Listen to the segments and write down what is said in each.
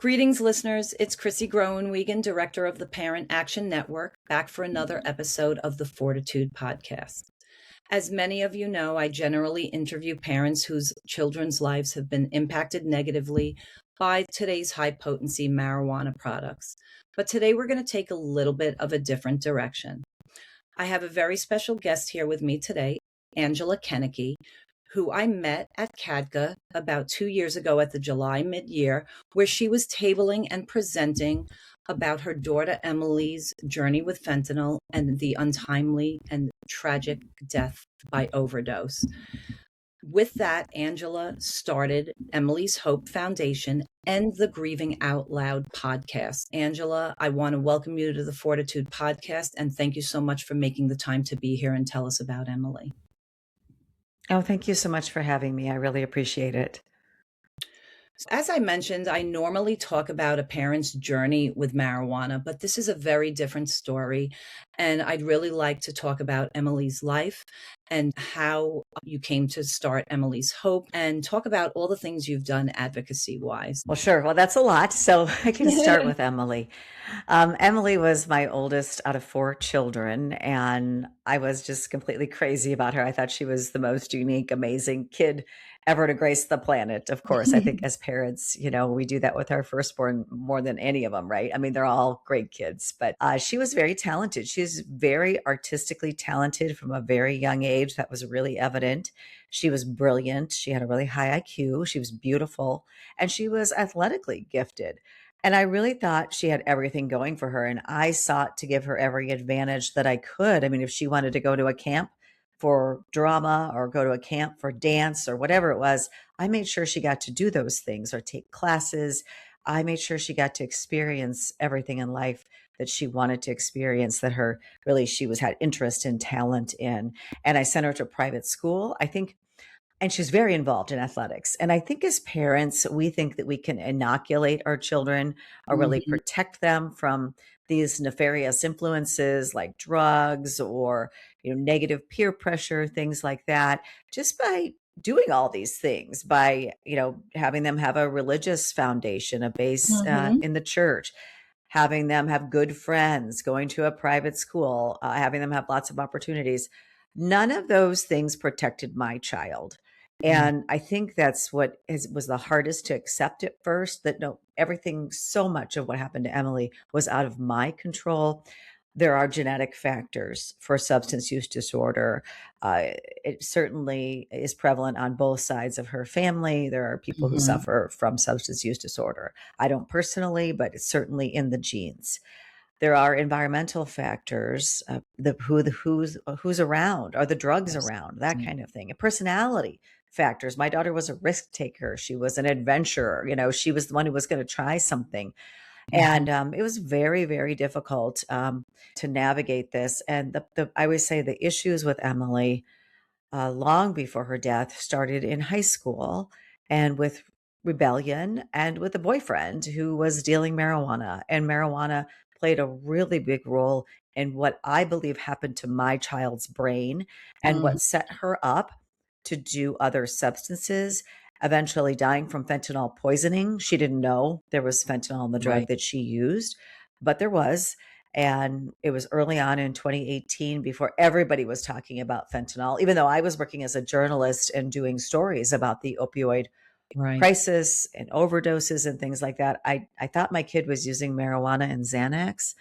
Greetings, listeners. It's Chrissy Groenwegen, Director of the Parent Action Network, back for another episode of the Fortitude Podcast. As many of you know, I generally interview parents whose children's lives have been impacted negatively by today's high-potency marijuana products. But today we're going to take a little bit of a different direction. I have a very special guest here with me today, Angela Kennecke, who I met at CADGA about 2 years ago at the July mid-year, where she was tabling and presenting about her daughter Emily's journey with fentanyl and the untimely and tragic death by overdose. With that, Angela started Emily's Hope Foundation and the Grieving Out Loud Podcast. Angela, I want to welcome you to the Fortitude Podcast, and thank you so much for making the time to be here and tell us about Emily. Oh, thank you so much for having me. I really appreciate it. As I mentioned, I normally talk about a parent's journey with marijuana, but this is a very different story. And I'd really like to talk about Emily's life and how you came to start Emily's Hope and talk about all the things you've done advocacy-wise. Well, sure. Well, that's a lot. So I can start with Emily. Emily was my oldest out of 4 children, and I was just completely crazy about her. I thought she was the most unique, amazing kid ever to grace the planet. Of course, I think as parents, we do that with our firstborn more than any of them, right? I mean, they're all great kids, but she was very talented. She's very artistically talented from a very young age. That was really evident. She was brilliant. She had a really high IQ. She was beautiful, and she was athletically gifted. And I really thought she had everything going for her. And I sought to give her every advantage that I could. I mean, if she wanted to go to a camp for drama or go to a camp for dance or whatever it was, I made sure she got to do those things or take classes. I made sure she got to experience everything in life that she wanted to experience, that she had interest and talent in. And I sent her to private school. And she's very involved in athletics. And I think as parents, we think that we can inoculate our children or really protect them from these nefarious influences like drugs or, negative peer pressure, things like that, just by doing all these things, by, having them have a religious foundation, a base in the church, having them have good friends, going to a private school, having them have lots of opportunities. None of those things protected my child. And I think that's what was the hardest to accept at first, that so much of what happened to Emily was out of my control. There are genetic factors for substance use disorder. It certainly is prevalent on both sides of her family. There are people who suffer from substance use disorder. I don't personally, but it's certainly in the genes. There are environmental factors, who's around, are the drugs around, that kind of thing. And personality factors. My daughter was a risk taker. She was an adventurer. She was the one who was going to try something. And it was very, very difficult to navigate this. And I always say the issues with Emily long before her death started in high school and with rebellion and with a boyfriend who was dealing marijuana. And marijuana played a really big role in what I believe happened to my child's brain and what set her up to do other substances, eventually dying from fentanyl poisoning. She didn't know there was fentanyl in the drug that she used, but there was. And it was early on in 2018 before everybody was talking about fentanyl, even though I was working as a journalist and doing stories about the opioid crisis and overdoses and things like that. I thought my kid was using marijuana and Xanax.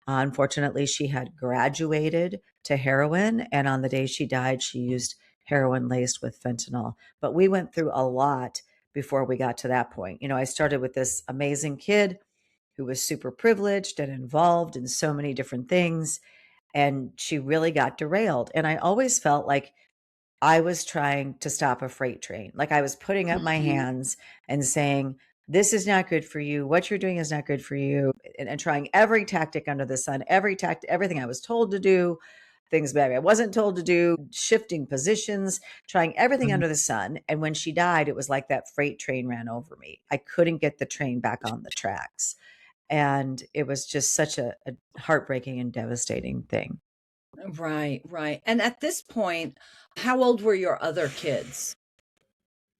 Unfortunately, she had graduated to heroin. And on the day she died, she used heroin laced with fentanyl. But we went through a lot before we got to that point. I started with this amazing kid who was super privileged and involved in so many different things. And she really got derailed. And I always felt like I was trying to stop a freight train. Like I was putting up my hands and saying, this is not good for you. What you're doing is not good for you. And trying every tactic under the sun, everything I was told to do, things maybe I wasn't told to do, shifting positions, trying everything under the sun. And when she died, it was like that freight train ran over me. I couldn't get the train back on the tracks. And it was just such a heartbreaking and devastating thing. Right. And at this point, how old were your other kids?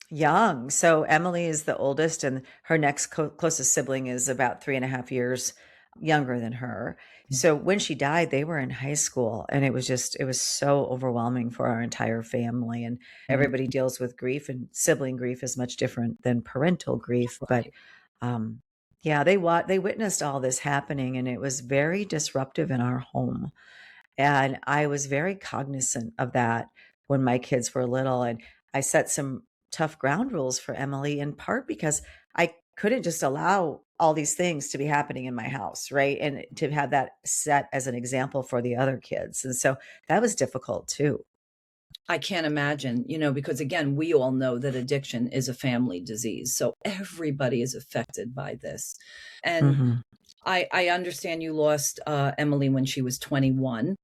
Young. So Emily is the oldest, and her next closest sibling is about 3.5 years younger than her. So when she died, they were in high school, and it was so overwhelming for our entire family. And Mhm. everybody deals with grief, and sibling grief is much different than parental grief. But Right. um, yeah, they witnessed all this happening, and it was very disruptive in our home. And I was very cognizant of that when my kids were little. And I set some tough ground rules for Emily, in part because I couldn't just allow all these things to be happening in my house, right? And to have that set as an example for the other kids. And so that was difficult too. I can't imagine, because again, we all know that addiction is a family disease. So everybody is affected by this. And Hmm. I understand you lost Emily when she was 21.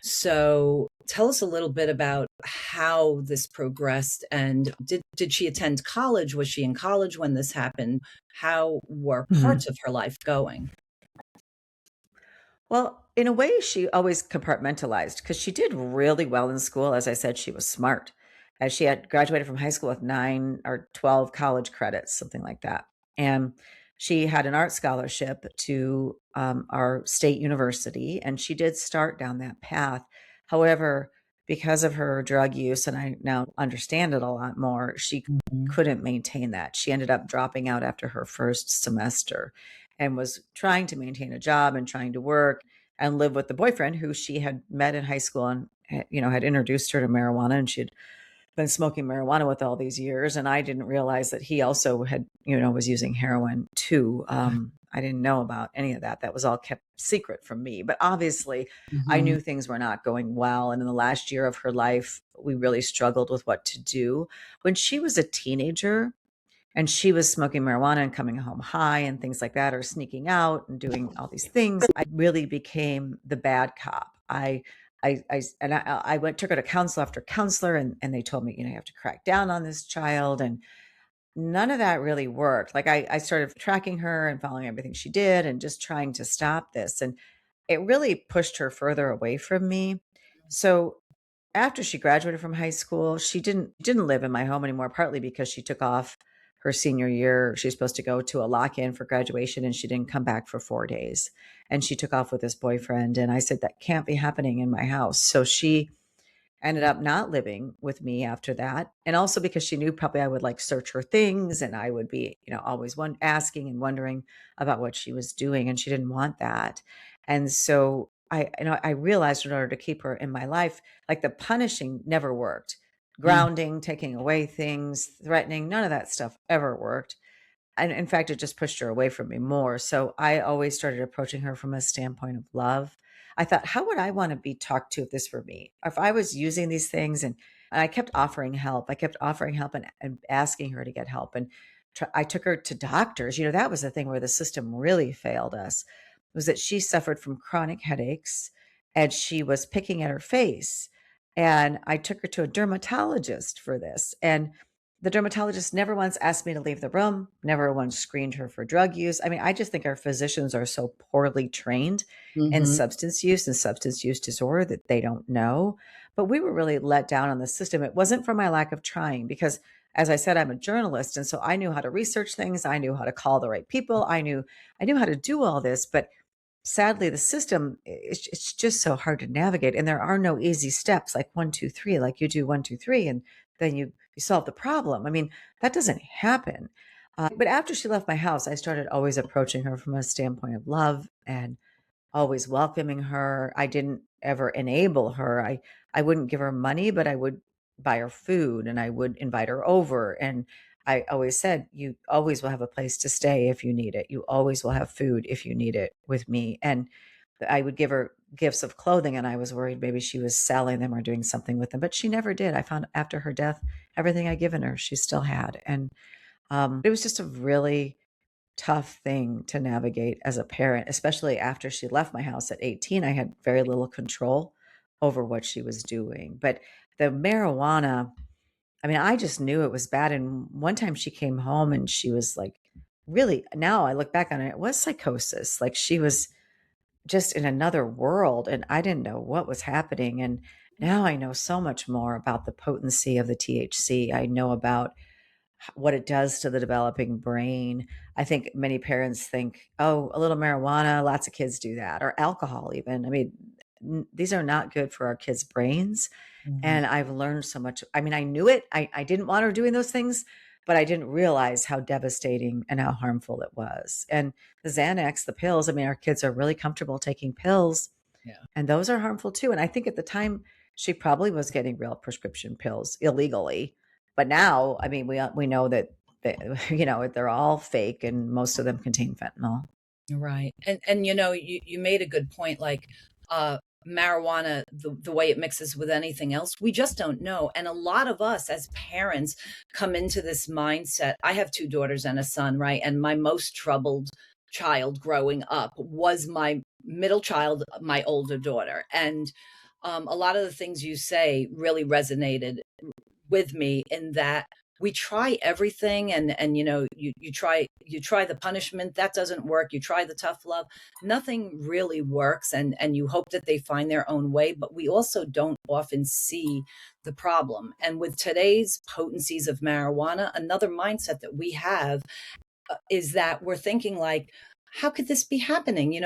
So tell us a little bit about how this progressed. And did she attend college? Was she in college when this happened? How were Hmm. parts of her life going? Well, in a way, she always compartmentalized because she did really well in school. As I said, she was smart. As she had graduated from high school with 9 or 12 college credits, something like that. And she had an art scholarship to our state university, and she did start down that path. However, because of her drug use, and I now understand it a lot more, she Mhm. couldn't maintain that. She ended up dropping out after her first semester and was trying to maintain a job and trying to work and live with the boyfriend who she had met in high school and had introduced her to marijuana, and she'd been smoking marijuana with all these years. And I didn't realize that he also had was using heroin too. I didn't know about any of that. That was all kept secret from me, but obviously I Mhm. knew things were not going well. And in the last year of her life, we really struggled with what to do. When she was a teenager, and she was smoking marijuana and coming home high and things like that, or sneaking out and doing all these things, I really became the bad cop. I went, took her to counselor after counselor, and they told me, you have to crack down on this child. And none of that really worked. Like I started tracking her and following everything she did and just trying to stop this. And it really pushed her further away from me. So after she graduated from high school, she didn't live in my home anymore, partly because she took off her senior year. She was supposed to go to a lock-in for graduation, and she didn't come back for 4 days. And she took off with this boyfriend. And I said, that can't be happening in my house. So she ended up not living with me after that. And also because she knew probably I would like search her things, and I would be, always asking and wondering about what she was doing. And she didn't want that. And so I realized, in order to keep her in my life, like, the punishing never worked. Mm. Grounding, taking away things, threatening, none of that stuff ever worked. And in fact, it just pushed her away from me more. So I always started approaching her from a standpoint of love. I thought, how would I want to be talked to if this were me? If I was using these things, and I kept offering help. I kept offering help, and asking her to get help. And I took her to doctors. That was the thing where the system really failed us, was that she suffered from chronic headaches, and she was picking at her face. And I took her to a dermatologist for this. And the dermatologist never once asked me to leave the room, never once screened her for drug use. I mean, I just think our physicians are so poorly trained in Mhm. substance use and substance use disorder that they don't know. But we were really let down on the system. It wasn't for my lack of trying, because, as I said, I'm a journalist. And so I knew how to research things. I knew how to call the right people. I knew how to do all this. But sadly, the system, it's just so hard to navigate. And there are no easy steps like 1, 2, 3, like you do 1, 2, 3, and then you solve the problem. I mean, that doesn't happen. But after she left my house, I started always approaching her from a standpoint of love, and always welcoming her. I didn't ever enable her. I wouldn't give her money, but I would buy her food, and I would invite her over. And I always said, you always will have a place to stay if you need it. You always will have food if you need it with me. And I would give her gifts of clothing, and I was worried maybe she was selling them or doing something with them, but she never did. I found after her death, everything I given her, she still had. And it was just a really tough thing to navigate as a parent, especially after she left my house at 18. I had very little control over what she was doing. But the marijuana, I mean, I just knew it was bad. And one time she came home, and she was like, really, now I look back on it, it was psychosis. Like, she was just in another world, and I didn't know what was happening. And now I know so much more about the potency of the THC. I know about what it does to the developing brain. I think many parents think, oh, a little marijuana, lots of kids do that, or alcohol even. I mean, these are not good for our kids' brains. Mhm. And I've learned so much. I mean, I knew it. I didn't want her doing those things, but I didn't realize how devastating and how harmful it was. And the Xanax, the pills, I mean, our kids are really comfortable taking pills, Yeah. and those are harmful too. And I think at the time she probably was getting real prescription pills illegally. But now, I mean, we know that they're all fake and most of them contain fentanyl. Right. And you made a good point, like uh marijuana, the way it mixes with anything else, we just don't know. And a lot of us as parents come into this mindset. I have two daughters and a son, right? And my most troubled child growing up was my middle child, my older daughter. And a lot of the things you say really resonated with me, in that we try everything, and you try the punishment, that doesn't work, you try the tough love, nothing really works, and you hope that they find their own way, but we also don't often see the problem. And with today's potencies of marijuana, another mindset that we have is that we're thinking like, how could this be happening?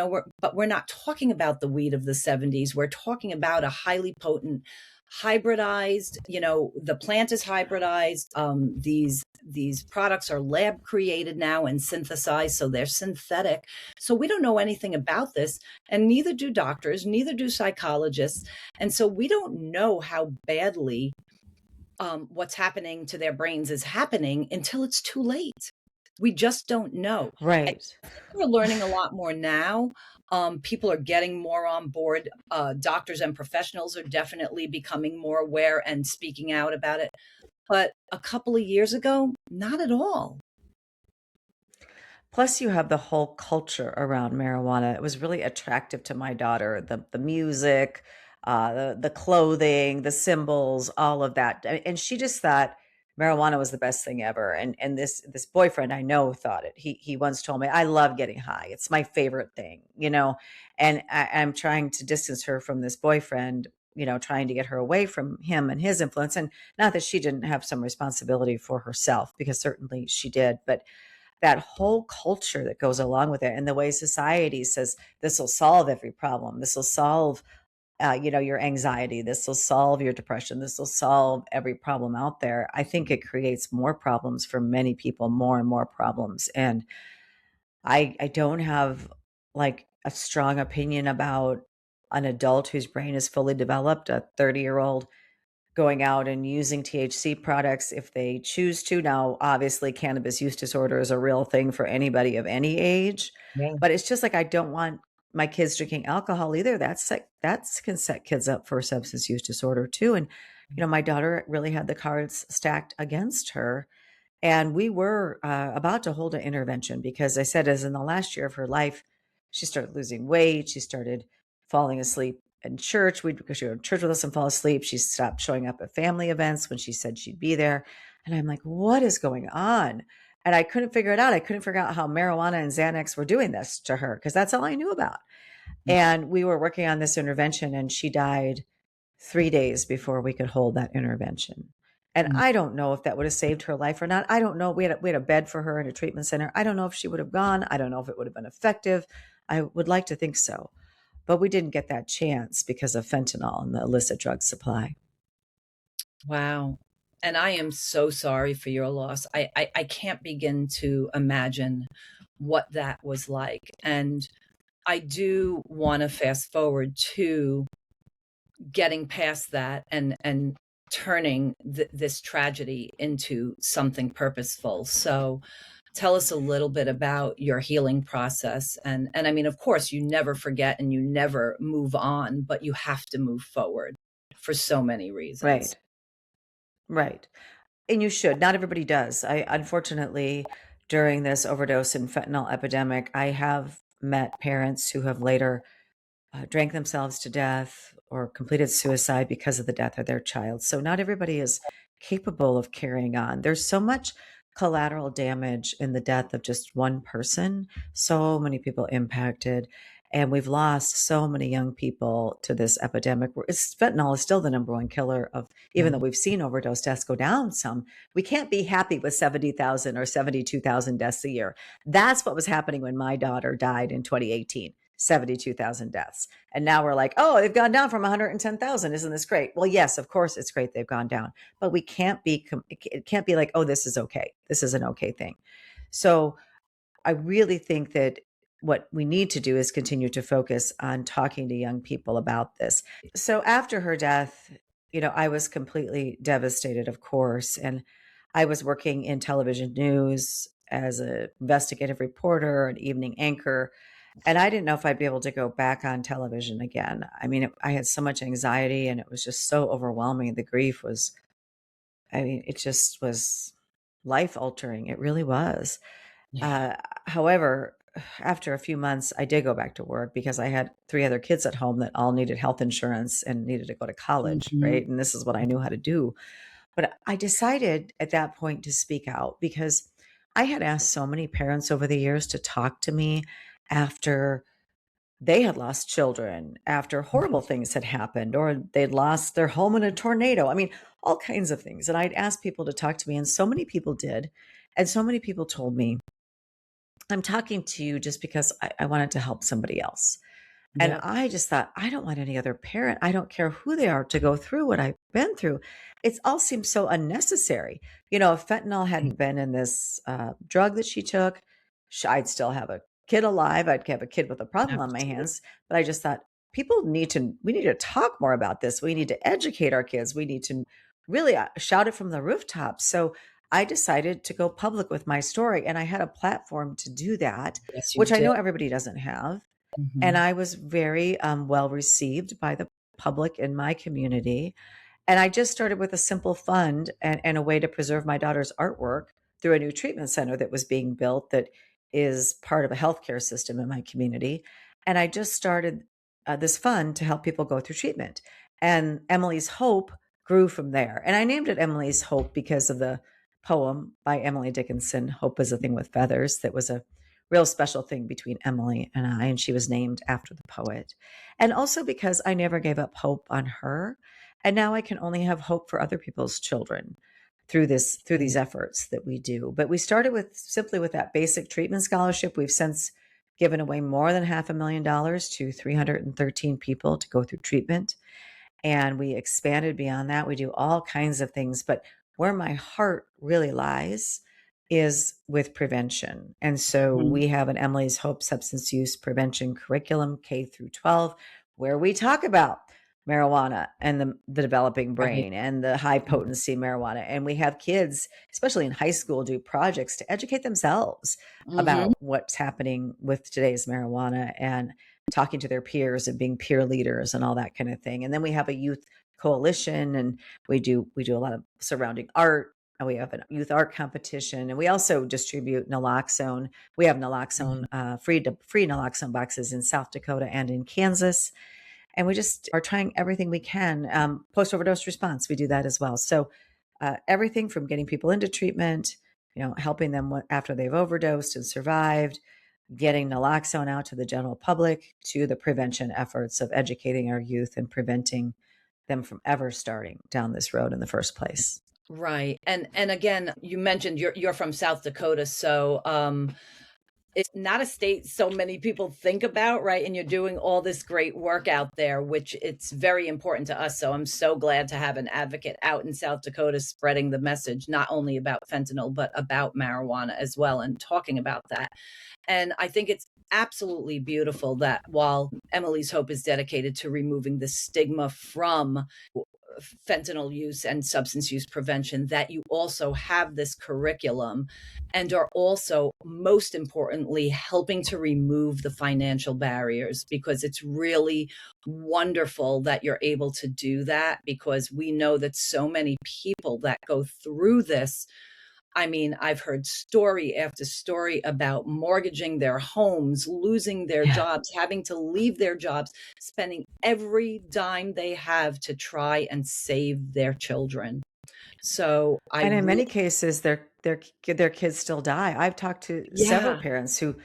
But we're not talking about the weed of the 70s. We're talking about a highly potent, hybridized, the plant is hybridized. These products are lab created now and synthesized, so they're synthetic. So we don't know anything about this, and neither do doctors, neither do psychologists. And so we don't know how badly what's happening to their brains is happening until it's too late. We just don't know. And Right. we're learning a lot more now. People are getting more on board. Doctors and professionals are definitely becoming more aware and speaking out about it. But a couple of years ago, not at all. Plus, you have the whole culture around marijuana. It was really attractive to my daughter. The music, the clothing, the symbols, all of that. And she just thought marijuana was the best thing ever. And this boyfriend I know thought it. He once told me, "I love getting high. It's my favorite thing," you know. And I'm trying to distance her from this boyfriend, trying to get her away from him and his influence. And not that she didn't have some responsibility for herself, because certainly she did, but that whole culture that goes along with it, and the way society says this will solve every problem, this will solve your anxiety, this will solve your depression, this will solve every problem out there. I think it creates more problems for many people, more and more problems. And I don't have like a strong opinion about an adult whose brain is fully developed, a 30-year-old going out and using THC products if they choose to. Now, obviously, cannabis use disorder is a real thing for anybody of any age, Yeah. but it's just like I don't want my kids drinking alcohol either. That's can set kids up for substance use disorder too. And my daughter really had the cards stacked against her, and we were about to hold an intervention because I said, as in the last year of her life, she started losing weight. She started falling asleep in church. Because she would go to church with us and fall asleep. She stopped showing up at family events when she said she'd be there. And I'm like, what is going on? And I couldn't figure it out. I couldn't figure out how marijuana and Xanax were doing this to her, because that's all I knew about. And we were working on this intervention, and she died 3 days before we could hold that intervention. And Mm. I don't know if that would have saved her life or not. I don't know. We had a bed for her in a treatment center. I don't know if she would have gone. I don't know if it would have been effective. I would like to think so. But we didn't get that chance because of fentanyl and the illicit drug supply. Wow. And I am so sorry for your loss. I can't begin to imagine what that was like. And I do want to fast forward to getting past that, and turning this tragedy into something purposeful. So tell us a little bit about your healing process. And I mean, of course, you never forget and you never move on, but you have to move forward for so many reasons. Right. Right. And you should. Not everybody does. I unfortunately, during this overdose and fentanyl epidemic, I have met parents who have later drank themselves to death or completed suicide because of the death of their child. So not everybody is capable of carrying on. There's so much collateral damage in the death of just one person, so many people impacted. And we've lost so many young people to this epidemic. Fentanyl is still the number one killer of, even though we've seen overdose deaths go down some, we can't be happy with 70,000 or 72,000 deaths a year. That's what was happening when my daughter died in 2018. 72,000 deaths. And now we're like, oh, they've gone down from 110,000. Isn't this great? Well, yes, of course it's great they've gone down, but we can't be, it can't be like, oh, this is okay. This is an okay thing. So I really think that what we need to do is continue to focus on talking to young people about this. So after her death, I was completely devastated, of course. And I was working in television news as an investigative reporter, an evening anchor. And I didn't know if I'd be able to go back on television again. I mean, I had so much anxiety and it was just so overwhelming. The grief was, it just was life altering. It really was. However, after a few months, I did go back to work because I had 3 other kids at home that all needed health insurance and needed to go to college, right? And this is what I knew how to do. But I decided at that point to speak out because I had asked so many parents over the years to talk to me after they had lost children, after horrible things had happened, or they'd lost their home in a tornado. I mean, all kinds of things. And I'd asked people to talk to me, and so many people did. And so many people told me, I'm talking to you just because I wanted to help somebody else. And I just thought, I don't want any other parent, I don't care who they are, to go through what I've been through. It all seems so unnecessary. If fentanyl hadn't been in this drug that she took, I'd still have a kid alive. I'd have a kid with a problem on my hands. But I just thought, we need to talk more about this. We need to educate our kids. We need to really shout it from the rooftops. So I decided to go public with my story, and I had a platform to do that, which I know everybody doesn't have. And I was very well received by the public in my community. And I just started with a simple fund and a way to preserve my daughter's artwork through a new treatment center that was being built that is part of a healthcare system in my community. And I just started this fund to help people go through treatment. And Emily's Hope grew from there. And I named it Emily's Hope because of the poem by Emily Dickinson, Hope is a Thing with Feathers, that was a real special thing between Emily and I, and she was named after the poet. And also because I never gave up hope on her. And now I can only have hope for other people's children through these efforts that we do. But we started simply with that basic treatment scholarship. We've since given away more than $500,000 to 313 people to go through treatment. And we expanded beyond that. We do all kinds of things, but where my heart really lies is with prevention. And so we have an Emily's Hope substance use prevention curriculum, K through 12, where we talk about marijuana and the developing brain and the high potency marijuana. And we have kids, especially in high school, do projects to educate themselves about what's happening with today's marijuana and talking to their peers and being peer leaders and all that kind of thing. And then we have a youth coalition, and we do a lot of surrounding art. And we have a youth art competition, and we also distribute naloxone. We have naloxone, free naloxone boxes in South Dakota and in Kansas. And we just are trying everything we can. Post-overdose response, we do that as well. So everything from getting people into treatment, helping them after they've overdosed and survived, getting naloxone out to the general public, to the prevention efforts of educating our youth and preventing them from ever starting down this road in the first place. Right. And again, you mentioned you're from South Dakota. So it's not a state so many people think about, right? And you're doing all this great work out there, which it's very important to us. So I'm so glad to have an advocate out in South Dakota spreading the message, not only about fentanyl, but about marijuana as well, and talking about that. And I think it's absolutely beautiful that while Emily's Hope is dedicated to removing the stigma from fentanyl use and substance use prevention, that you also have this curriculum and are also, most importantly, helping to remove the financial barriers, because it's really wonderful that you're able to do that, because we know that so many people that go through this, I mean, I've heard story after story about mortgaging their homes, losing their jobs, having to leave their jobs, spending every dime they have to try and save their children. So and in many cases, their kids still die. I've talked to several parents who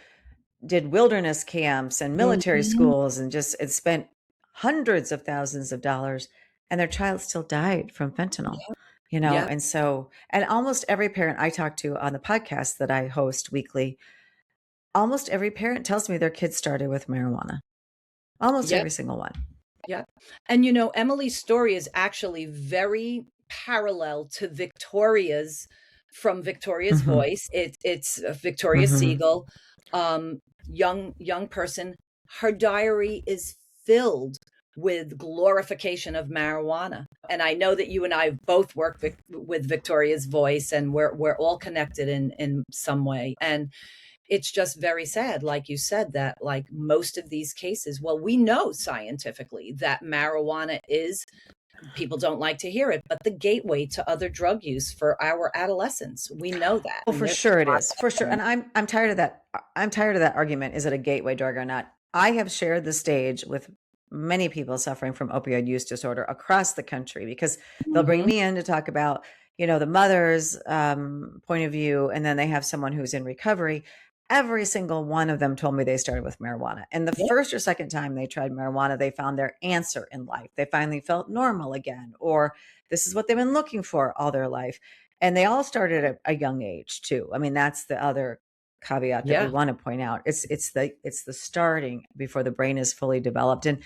did wilderness camps and military Mhm. schools and just it spent hundreds of thousands of dollars, and their child still died from fentanyl, Yeah. Yeah. and so, and almost every parent I talk to on the podcast that I host weekly, almost every parent tells me their kids started with marijuana. Almost Yeah. every single one. Yeah. And Emily's story is actually very parallel to Victoria's from Victoria's Mhm. voice. It's Victoria Mhm. Siegel, young person. Her diary is filled with glorification of marijuana. And I know that you and I both work with Victoria's voice, and we're all connected in some way. And it's just very sad, like you said, that like most of these cases, well, we know scientifically that marijuana is, people don't like to hear it, but the gateway to other drug use for our adolescents. We know that. Oh, And for there's sure it lots is. of For sure. them. And I'm tired of that. I'm tired of that argument. Is it a gateway drug or not? I have shared the stage with many people suffering from opioid use disorder across the country because they'll bring Mhm. me in to talk about, the mother's point of view, and then they have someone who's in recovery. Every single one of them told me they started with marijuana. And the Yeah. first or second time they tried marijuana, they found their answer in life. They finally felt normal again, or this is what they've been looking for all their life. And they all started at a young age too. I mean, that's the other caveat that we Yeah. want to point out. It's the starting before the brain is fully developed. And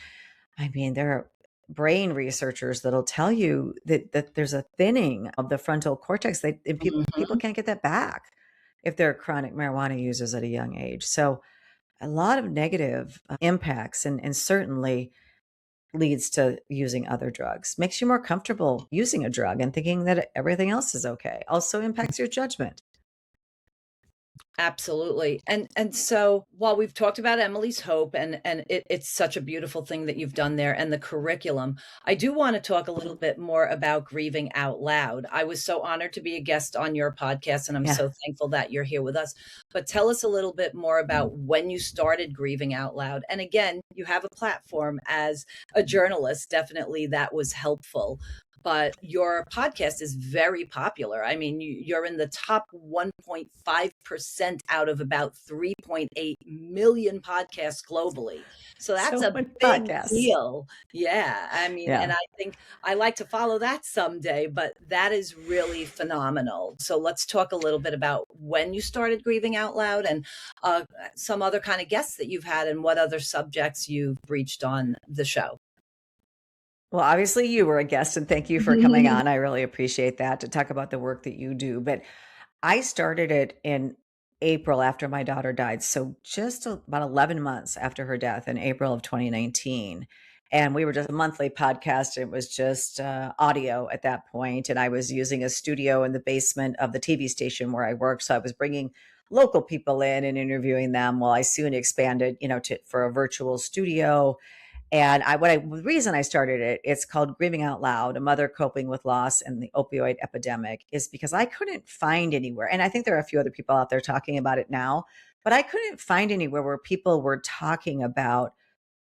I mean, there are brain researchers that'll tell you that there's a thinning of the frontal cortex. And people Mhm. can't get that back if they're chronic marijuana users at a young age. So a lot of negative impacts, and certainly leads to using other drugs. Makes you more comfortable using a drug and thinking that everything else is okay. Also impacts your judgment. Absolutely. And so while we've talked about Emily's Hope, and it's such a beautiful thing that you've done there, and the curriculum, I do want to talk a little bit more about Grieving Out Loud. I was so honored to be a guest on your podcast, and I'm Yeah. so thankful that you're here with us. But tell us a little bit more about when you started Grieving Out Loud. And again, you have a platform as a journalist. Definitely that was helpful. But your podcast is very popular. I mean, you're in the top 1.5% out of about 3.8 million podcasts globally. So that's So a many big podcasts. deal. Yeah. I mean, and Yeah. I think I like to follow that someday, but that is really phenomenal. So let's talk a little bit about when you started Grieving Out Loud, and some other kind of guests that you've had, and what other subjects you've breached on the show. Well, obviously you were a guest, and thank you for coming on. I really appreciate that, to talk about the work that you do. But I started it in April after my daughter died. So just about 11 months after her death in April of 2019. And we were just a monthly podcast. It was just audio at that point. And I was using a studio in the basement of the TV station where I worked. So I was bringing local people in and interviewing them. Well, I soon expanded, for a virtual studio. And the reason I started it, it's called Grieving Out Loud, a mother coping with loss and the opioid epidemic, is because I couldn't find anywhere. And I think there are a few other people out there talking about it now, but I couldn't find anywhere where people were talking about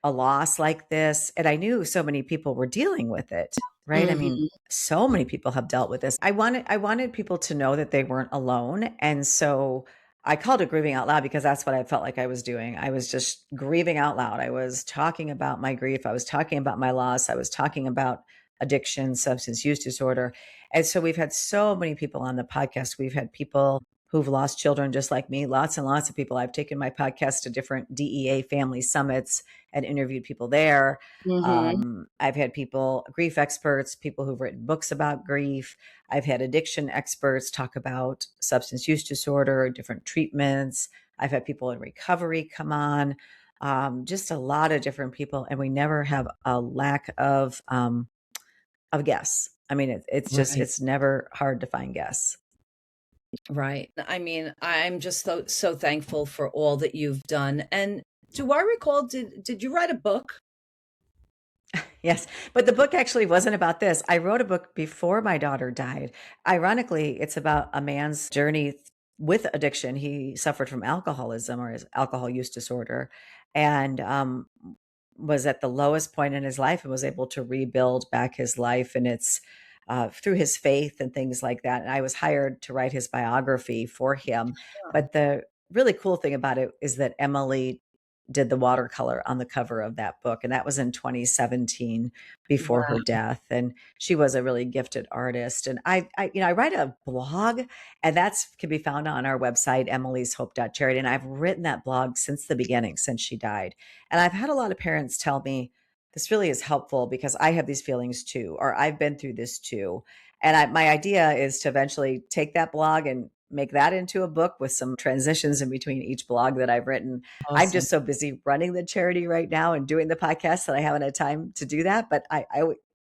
a loss like this. And I knew so many people were dealing with it, right? I mean, Mhm. so many people have dealt with this. I wanted people to know that they weren't alone. And so I called it Grieving Out Loud because that's what I felt like I was doing. I was just grieving out loud. I was talking about my grief. I was talking about my loss. I was talking about addiction, substance use disorder. And so we've had so many people on the podcast. We've had people who've lost children just like me, lots and lots of people. I've taken my podcast to different DEA family summits and interviewed people there. Mhm. I've had people, grief experts, people who've written books about grief. I've had addiction experts talk about substance use disorder, different treatments. I've had people in recovery come on, just a lot of different people, and we never have a lack of guests. I mean, Right. it's never hard to find guests. Right. I mean, I'm just so thankful for all that you've done. And do I recall, did you write a book? Yes, but the book actually wasn't about this. I wrote a book before my daughter died. Ironically, it's about a man's journey with addiction. He suffered from alcoholism, or his alcohol use disorder, and was at the lowest point in his life and was able to rebuild back his life. And it's through his faith and things like that. And I was hired to write his biography for him. But the really cool thing about it is that Emily did the watercolor on the cover of that book, and that was in 2017 before her Wow. death. And she was a really gifted artist. And I write a blog, and that's can be found on our website, emily'shope.charity. And I've written that blog since the beginning, since she died. And I've had a lot of parents tell me this really is helpful because I have these feelings too, or I've been through this too. And my idea is to eventually take that blog and make that into a book with some transitions in between each blog that I've written. I'm Awesome. just so busy running the charity right now and doing the podcast that I haven't had time to do that. But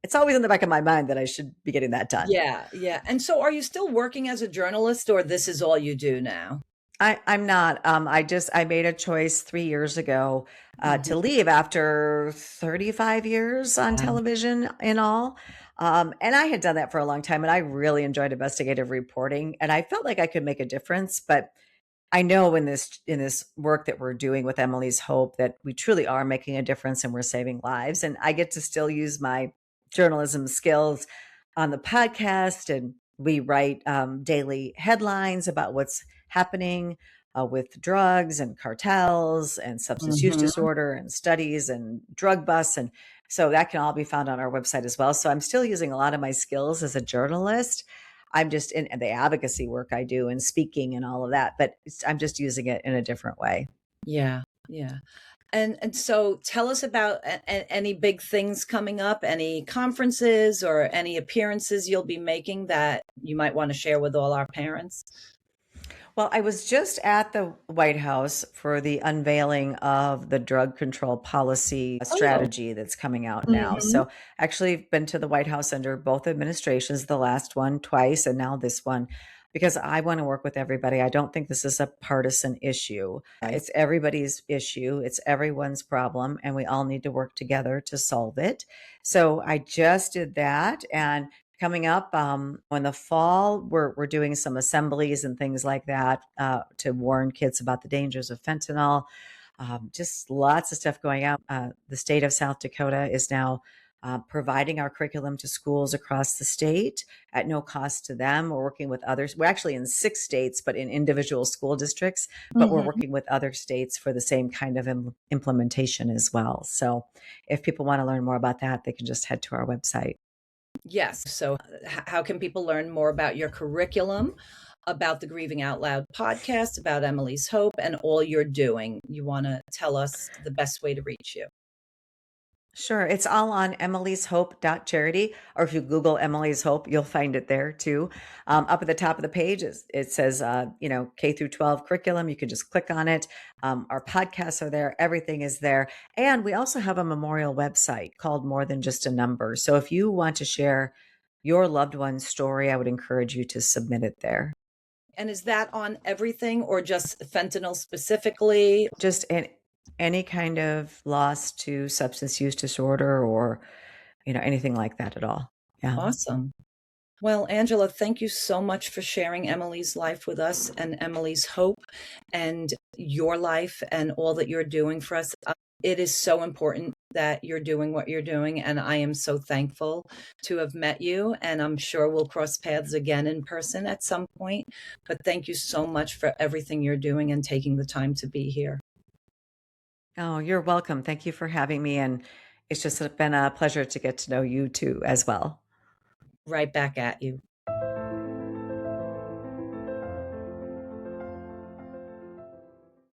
it's always in the back of my mind that I should be getting that done. Yeah, yeah. And so are you still working as a journalist, or this is all you do now? I'm not. I made a choice 3 years ago to Mhm. leave after 35 years on Wow. television in all. And I had done that for a long time, and I really enjoyed investigative reporting, and I felt like I could make a difference. But I know in this work that we're doing with Emily's Hope that we truly are making a difference and we're saving lives. And I get to still use my journalism skills on the podcast, and we write daily headlines about what's happening with drugs and cartels and substance use Mhm. disorder and studies and drug busts. And so that can all be found on our website as well. So I'm still using a lot of my skills as a journalist. I'm just in the advocacy work I do and speaking and all of that, but I'm just using it in a different way. Yeah, yeah. And so tell us about any big things coming up, any conferences or any appearances you'll be making that you might want to share with all our parents. Well, I was just at the White House for the unveiling of the drug control policy Oh. strategy that's coming out now. Mhm. So, actually, I've been to the White House under both administrations, the last one twice, and now this one, because I want to work with everybody. I don't think this is a partisan issue. Right. It's everybody's issue, it's everyone's problem, and we all need to work together to solve it. So, I just did that. And coming up in the fall, we're doing some assemblies and things like that to warn kids about the dangers of fentanyl. Just lots of stuff going out. The state of South Dakota is now providing our curriculum to schools across the state at no cost to them. We're working with others. We're actually in 6 states, but in individual school districts, but we're Mhm. working with other states for the same kind of implementation as well. So if people want to learn more about that, they can just head to our website. Yes. So how can people learn more about your curriculum, about the Grieving Out Loud podcast, about Emily's Hope, and all you're doing? You want to tell us the best way to reach you? Sure. It's all on emily'shope.charity, or if you Google Emily's Hope, you'll find it there too. Up at the top of the page, it says, K through 12 curriculum. You can just click on it. Our podcasts are there. Everything is there. And we also have a memorial website called More Than Just a Number. So if you want to share your loved one's story, I would encourage you to submit it there. And is that on everything or just fentanyl specifically? Just any kind of loss to substance use disorder or, anything like that at all. Yeah. Awesome. Well, Angela, thank you so much for sharing Emily's life with us and Emily's hope and your life and all that you're doing for us. It is so important that you're doing what you're doing, and I am so thankful to have met you, and I'm sure we'll cross paths again in person at some point. But thank you so much for everything you're doing and taking the time to be here. Oh, you're welcome. Thank you for having me. And it's just been a pleasure to get to know you too as well. Right back at you.